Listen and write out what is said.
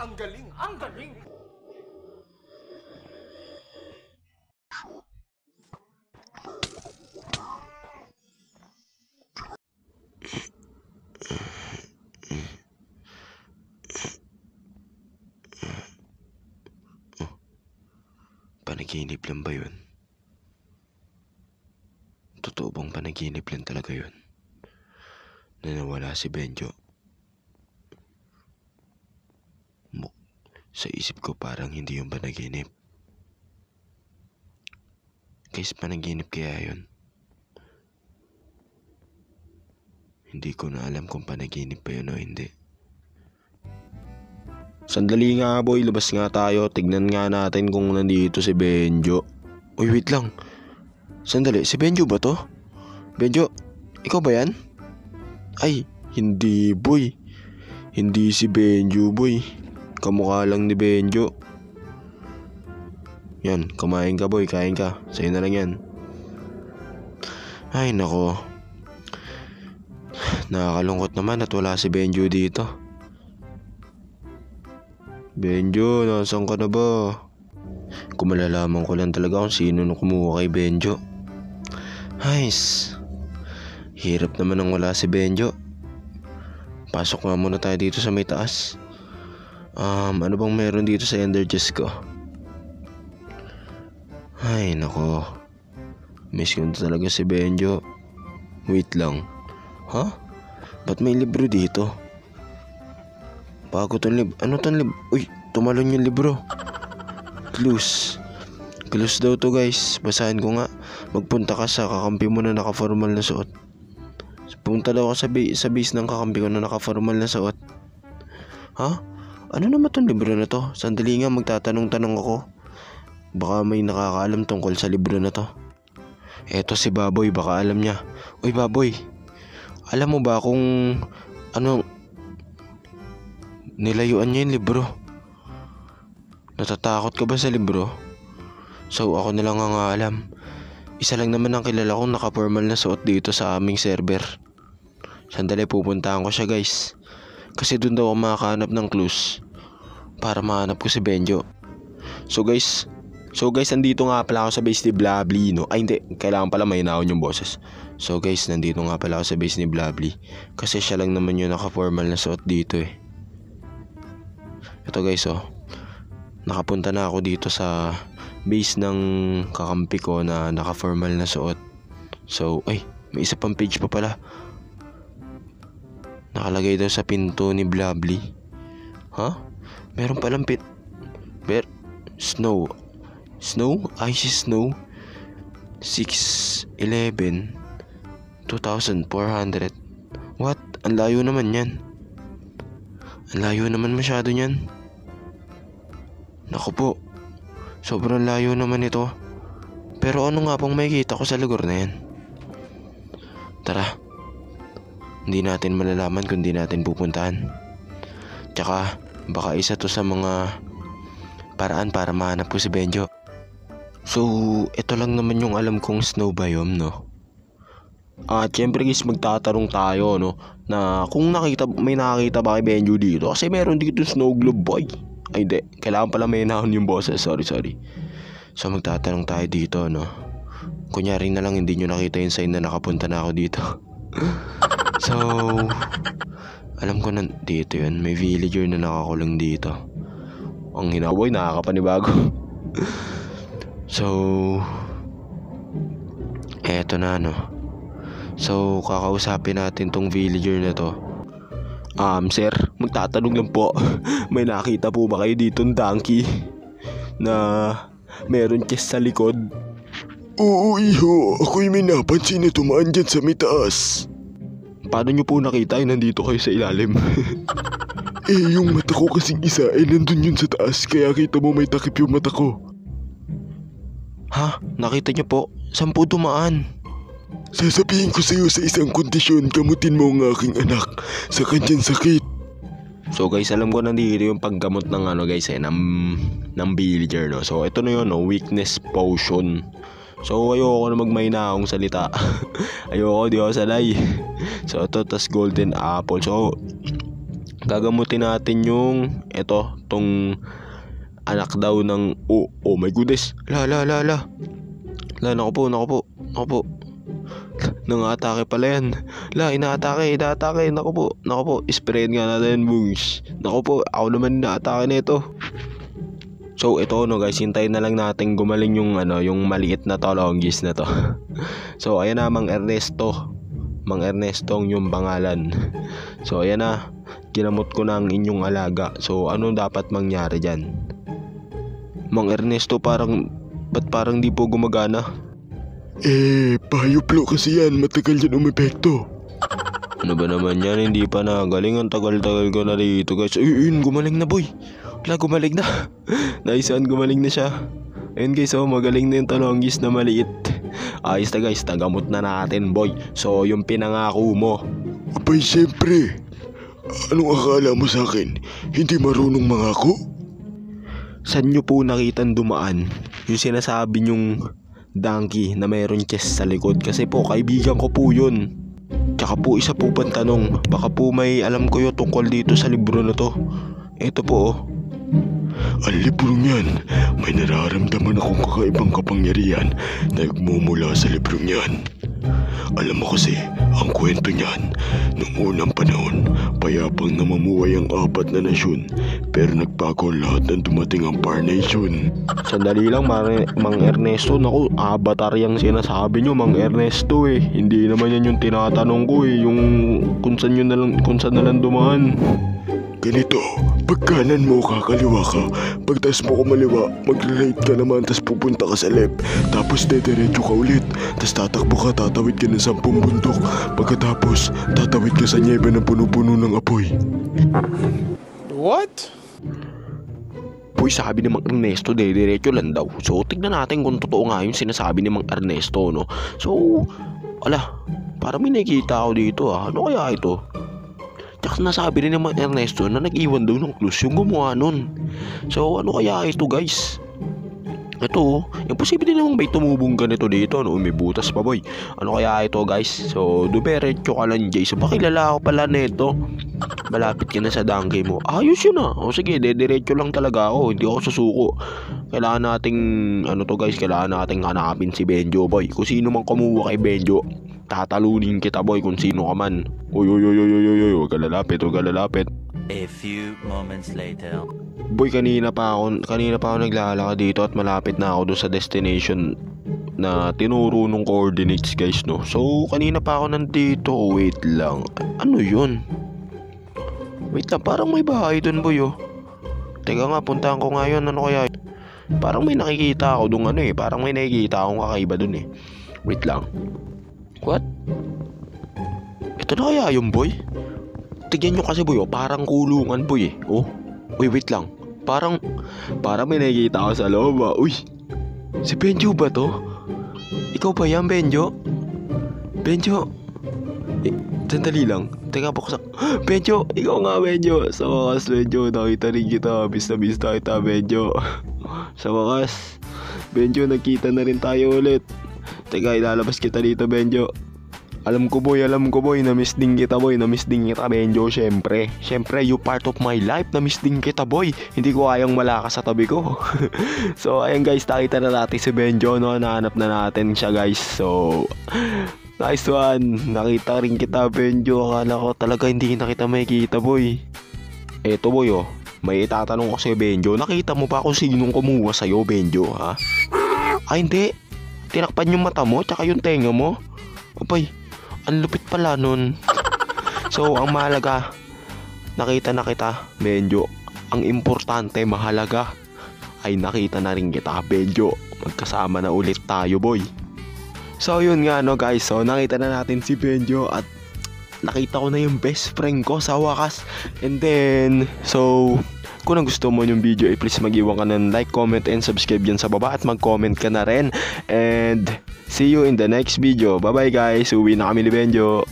Ang galing! Ang galing! Panaginip lang ba yun? Totoo bang panaginip lang talaga yun? Na nawala si Benjo? Sa isip ko parang hindi yung panaginip. Guys, panaginip kaya yun? Hindi ko na alam kung panaginip pa yun o hindi. Sandali nga boy, labas nga tayo. Tignan nga natin kung nandito si Benjo. Uy, wait lang. Sandali, si Benjo ba to? Benjo, ikaw ba yan? Ay, hindi boy. Hindi si Benjo boy. Kamukha lang ni Benjo. Yan, kumain ka boy, kain ka. Sa'yo na lang yan. Ay nako. Nakakalungkot naman at wala si Benjo dito. Benjo, nasaan ka na ba? Kung malalaman ko lang talaga kung sino na kumuha kay Benjo. Hays, hirap naman ang wala si Benjo. Pasok nga muna tayo dito sa may taas. Ano bang meron dito sa ender chest ko? Ay nako, miss ko na talaga si Benjo. Wait lang. Ha? Ba't may libro dito? Bago tong libro. Ano tong libro? Uy, tumalon yung libro. Clues. Clues daw to guys. Basahin ko nga. Magpunta ka sa kakampi mo na naka-formal na suot. Punta daw ako sa base ng kakampi ko na naka-formal na suot. Ha? Ano naman tong libro na to? Sandali nga, magtatanong-tanong ako. Baka may nakakaalam tungkol sa libro na to. Eto si Baboy, baka alam niya. Uy Baboy, alam mo ba kung ano nilayuan niya yung libro? Natatakot ka ba sa libro? So ako na lang ang alam. Isa lang naman ang kilala kong naka-formal na suot dito sa aming server. Sandali, pupuntahan ko siya guys. Kasi doon daw ako makakahanap ng clues para mahanap ko si Benjo. So guys, nandito nga pala ako sa base ni Blably, no? Ay hindi, kailangan pala may naon yung boses. So guys, nandito nga pala ako sa base ni Blably. Kasi siya lang naman yung naka-formal na suot dito eh. Ito guys, oh. Nakapunta na ako dito sa base ng kakampi ko na naka-formal na suot. So, ay, may isa pang page pa pala. Nakalagay daw sa pinto ni Blably. Ha? Meron palang Snow. Icy Snow 611 2,400. What? Ang layo naman yan. Ang layo naman masyado yan. Naku po, sobrang layo naman ito. Pero ano nga pong makikita ko sa lugar na yan? Tara, hindi natin malalaman kung di natin pupuntahan. Tsaka baka isa to sa mga paraan para mahanap ko si Benjo. So, ito lang naman yung alam kong snow biome, no? At syempre guys, magtatanong tayo, no, na kung may nakakita ba kay Benjo dito. Kasi meron dito snow globe boy. Ay hindi, kailangan pala may nahon yung boses. Sorry. So magtatanong tayo dito, no. Kunyari na lang hindi nyo nakita yung sign na nakapunta na ako dito. So, alam ko na dito yun. May villager na nakakulong dito. Ang hinaboy, nakakapanibago. So, eto na, no. So, kakausapin natin tong villager na to. Sir, magtatanong lang po. May nakita po ba kayo ditong donkey na meron chest sa likod? Oo iho, ako'y may napansin na tumaan dyan sa may taas. Paano nyo po nakita ay nandito kayo sa ilalim? Yung mata ko kasing isa ay nandun yun sa taas, kaya kita mo may takip yung mata ko. Ha? Nakita nyo po? Saan po dumaan? Sasabihin ko sa'yo sa isang kondisyon, gamutin mo ang aking anak sa kanyang sakit. So guys, alam ko nandito yung paggamot ng ng villager, no. So ito na yun, no, weakness potion. So ayoko na magmaynaong salita. Ayoko, di ako sanay. So ito, tas golden apple. So Gagamutin natin yung tong anak daw ng oh my goodness. La, naku po. Nangatake pala yan. Inaatake. Naku po. Sprayin nga natin, bungs. Naku po, ako naman inaatake nito. So ito guys, hintayin na lang natin gumaling yung maliit na tolonggis na to. So ayan na, Mang Ernesto ang yung pangalan. So ayan na, ginamot ko na ang inyong alaga. So ano dapat mangyari dyan? Mang Ernesto, ba't parang di po gumagana? Pahayop kasi yan. Matagal yan umepekto. Ano ba naman yan? Hindi pa nagaling. Ang tagal-tagal ko na dito guys. Ayun, gumaling na boy. Gumaling na. Nice one, gumaling na siya. Ayun guys, magaling na yung tolonggis na maliit. Ayos na guys, tagamot na natin boy. So yung pinangako mo. Abay, siyempre. Anong akala mo sa akin? Hindi marunong mangako? Saan nyo po nakitang dumaan yung sinasabi nyong donkey na mayroong chest sa likod? Kasi po, kaibigan ko po yun. Tsaka po, isa po pang tanong. Baka po may alam ko yung tungkol dito sa libro na to. Ito po Ang librong yan, may nararamdaman akong kakaibang kapangyarihan na nagmumula sa librong yan. Alam mo kasi, ang kwento niyan, noong unang panahon, payapang namamuhay ang 4 na nasyon, pero nagbago ang lahat ng dumating ang Par Nation. Sandali lang, Mang Ernesto. Naku, avatar yung sinasabi nyo, Mang Ernesto eh. Hindi naman yan yung tinatanong ko eh. Yung kung saan na lang dumaan. Ganito, pag kanan mo kakaliwa ka, pag taas mo kumaliwa, mag-right ka naman, tas pupunta ka sa left, tapos dediretso ka ulit, tas tatakbo ka, tatawid ka ng 10 bundok, pagkatapos tatawid ka sa niebe ng puno-puno ng apoy. What? Boy, sabi ni Mang Ernesto, dediretso lang daw. So, tignan natin kung totoo nga yung sinasabi ni Mang Ernesto, no? So, parang may nakikita ako dito ah. Ano kaya ito? Tsaka nasabi rin naman Ernesto na nag-iwan daw ng clues yung gumawa nun. So ano kaya ito guys? Ito, imposible din namang may tumubong ganito dito, no? May butas pa boy. Ano kaya ito guys? So dumiretso ka lang Jay. So bakilala ako pala nito. Malapit ka na sa donkey mo. Ayos yun ah. O sige, dediretso lang talaga ako. Hindi ako susuko. Kailangan nating kailangan nating hanapin si Benjo boy. Kung sino man kumuha kay Benjo, tatalunin kita boy kung sino ka man. Uy, huwag ka lalapit. A few moments later. Boy, kanina pa ako naglalakad dito at malapit na ako doon sa destination na tinuro nung coordinates guys, no. So, kanina pa ako nandito. Wait lang. Ano yun? Wait lang, parang may bahay doon boy oh. Teka nga, puntahan ko nga yun. Ano kaya? Parang may nakikita ako doon parang may nakikita akong kakaiba doon eh. Wait lang. What? Ito na kaya yung boy? Tignan nyo kasi boy oh, parang kulungan boy eh. Oh, uy wait lang. Parang may nakikita ako sa loob ah. Uy, si Benjo ba to? Ikaw ba yan Benjo? Benjo? Sandali lang. Teka po Benjo, ikaw nga Benjo. Sa wakas Benjo, nakita rin kita. Bis kita Benjo. Sa wakas Benjo, nagkita na rin tayo ulit. Teka, ilalabas kita dito Benjo. Alam ko boy, na-miss din kita Benjo, syempre, you part of my life, na-miss din kita boy. Hindi ko kayang malakas sa tabi ko. So ayun guys, nakita na natin si Benjo, no? Nahanap na natin siya guys. So nice one, nakita rin kita Benjo. Akala ko talaga hindi na kita makikita boy. Eto boy oh, may itatanong ko sa'yo Benjo. Nakita mo ba kung sinong kumuha sa'yo Benjo ha? Ay hindi, tinakpan yung mata mo tsaka yung tenga mo. Opay, ang lupit pala nun. So ang mahalaga, nakita na kita Benjo. Ang importante, mahalaga, ay nakita na rin kita Benjo. Magkasama na ulit tayo boy. So yun nga no guys, so nakita na natin si Benjo at nakita ko na yung best friend ko sa wakas. And then, so kung gusto mo yung video, please mag-iwan ka ng like, comment, and subscribe dyan sa baba. At mag-comment ka na rin. And see you in the next video. Bye bye guys, uwi na kami ni Benjo.